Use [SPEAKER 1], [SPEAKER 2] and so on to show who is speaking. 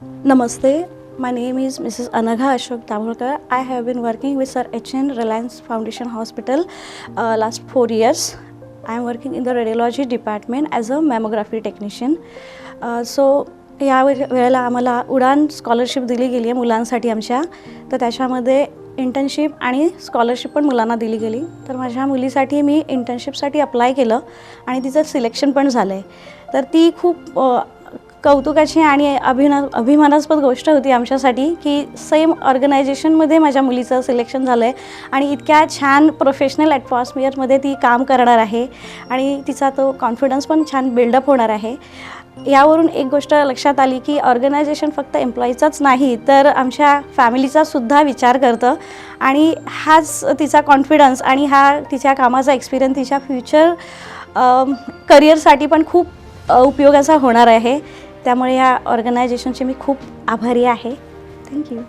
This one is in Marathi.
[SPEAKER 1] Namaste, my name is Mrs. Anagha Ashok Damholkar. I have been working with Sir H.N. Reliance Foundation Hospital last 4 years. I am working in the radiology department as a mammography technician. या वेळेला आम्हाला उडान स्कॉलरशिप दिली गेली आहे मुलांसाठी आमच्या, तर त्याच्यामध्ये इंटर्नशिप आणि स्कॉलरशिप पण मुलांना दिली गेली. तर माझ्या मुलीसाठी मी इंटर्नशिपसाठी अप्लाय केलं आणि तिचं सिलेक्शन पण झालं आहे. तर ती खूप कौतुकाची आणि अभिमानास्पद गोष्ट होती आमच्यासाठी की सेम ऑर्गनायझेशनमध्ये माझ्या मुलीचं सिलेक्शन झालं आहे आणि इतक्या छान प्रोफेशनल ॲटमॉस्फिअरमध्ये ती काम करणार आहे आणि तिचा तो कॉन्फिडन्स पण छान बिल्डअप होणार आहे. यावरून एक गोष्ट लक्षात आली की ऑर्गनायझेशन फक्त एम्प्लॉईचाच नाही तर आमच्या फॅमिलीचा सुद्धा विचार करतं आणि हाच तिचा कॉन्फिडन्स आणि हा तिच्या कामाचा एक्सपिरियन्स तिच्या फ्युचर करिअरसाठी पण खूप उपयोगाचा होणार आहे. त्यामुळे या ऑर्गनायझेशनचे मी खूप आभारी आहे. थँक्यू.